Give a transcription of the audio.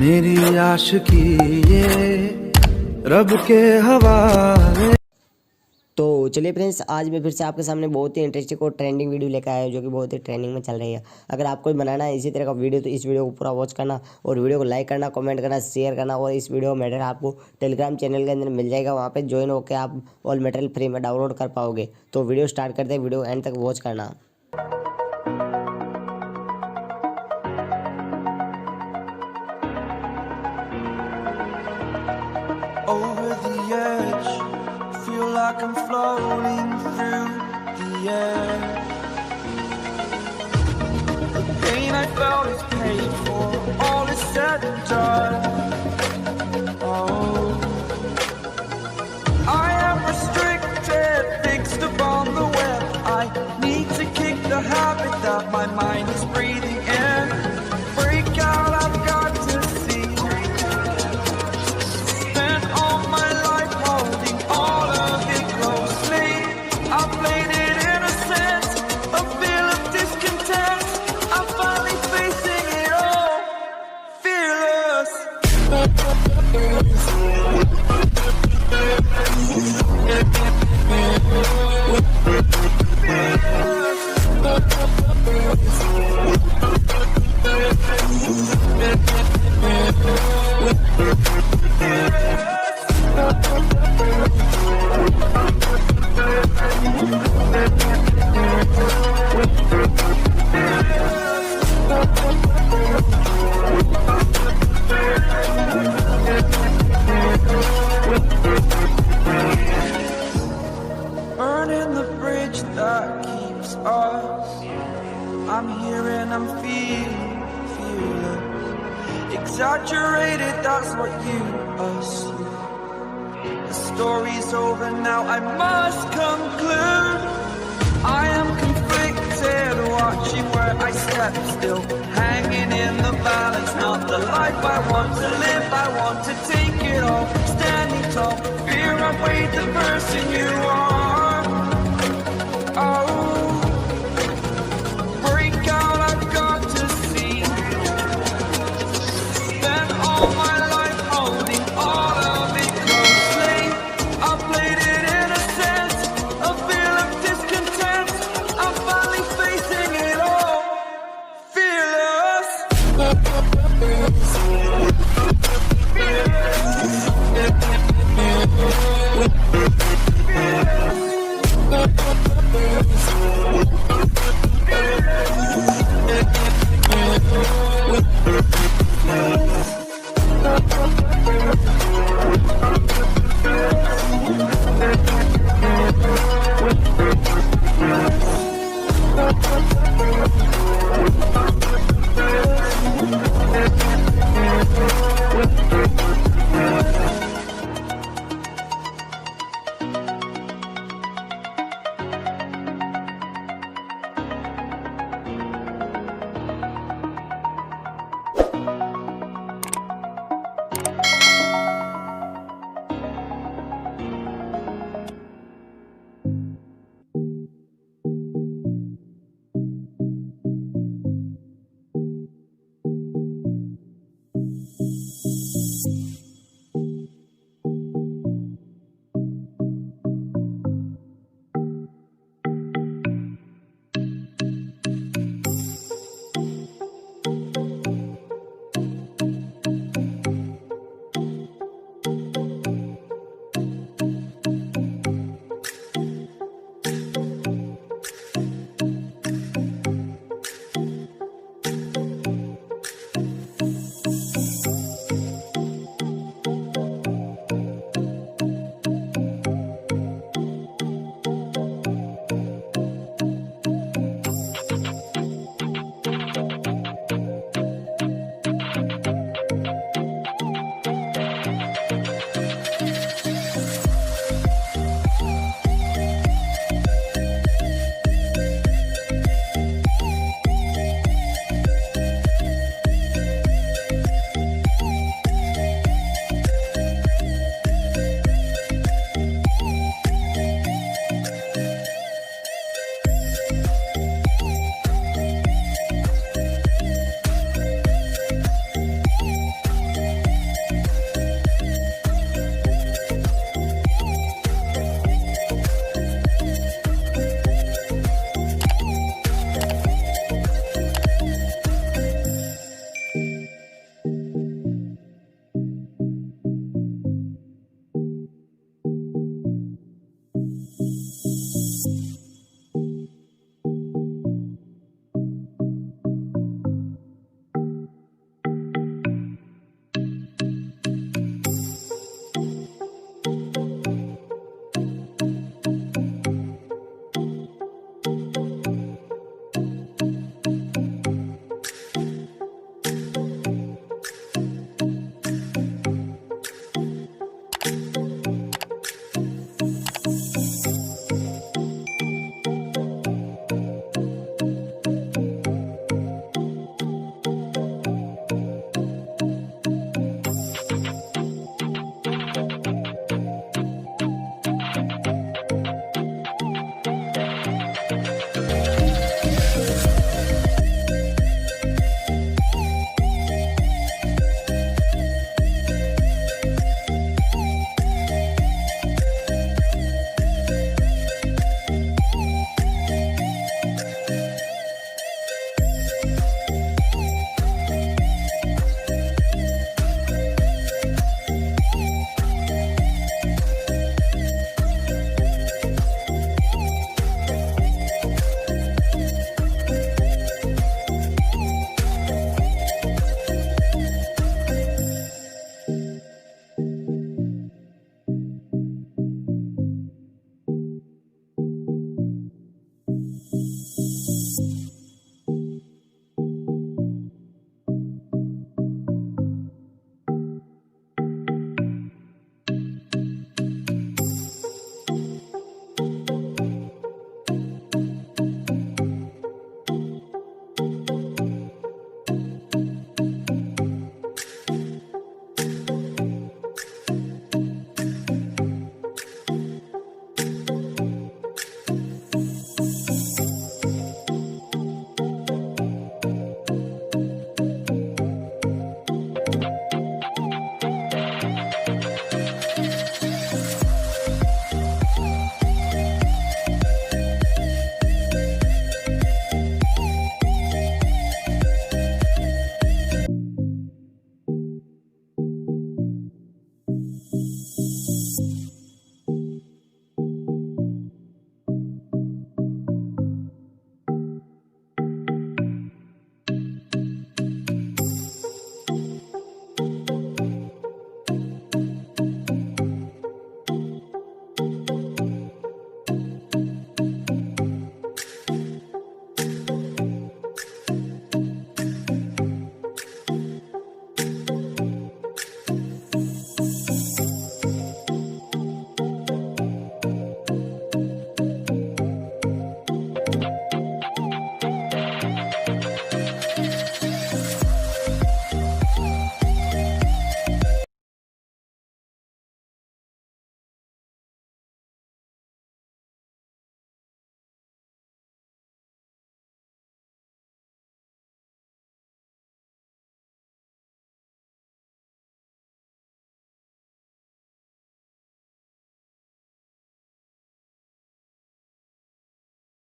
मेरी आशिकी ये रब के हवाले। तो चलिए फ्रेंड्स, आज मैं फिर से आपके सामने बहुत ही इंटरेस्टिंग और ट्रेंडिंग वीडियो लेकर आया हूँ, जो कि बहुत ही ट्रेंडिंग में चल रही है। अगर आपको बनाना है इसी तरह का वीडियो तो इस वीडियो को पूरा वॉच करना और वीडियो को लाइक करना, कमेंट करना, शेयर करना। और इस वीडियो मटेरियल आपको टेलीग्राम चैनल के अंदर मिल जाएगा, वहाँ पे ज्वाइन होकर आप ऑल मटेरियल फ्री में डाउनलोड कर पाओगे। तो वीडियो स्टार्ट करते हैं, वीडियो एंड तक वॉच करना। Over the edge, feel like I'm floating through the air. The pain I felt is paid for, all is said and done. Oh, I am restricted, fixed upon the web. I need to kick the habit that my mind is breathing in. Break out, I've got to see. Burning the bridge that keeps us. I'm here and I'm feeling exaggerated, that's what you assume. The story's over now, I must conclude. I am conflicted, watching where I step still, hanging in the balance. Not the life I want to live, I want to take it all, standing tall. Fear I've weighed the person you are. Oh, break out, I've got to see. Spent all my life holding all of it closely. I played it innocent, a feel of discontent. I'm finally facing it all, fearless.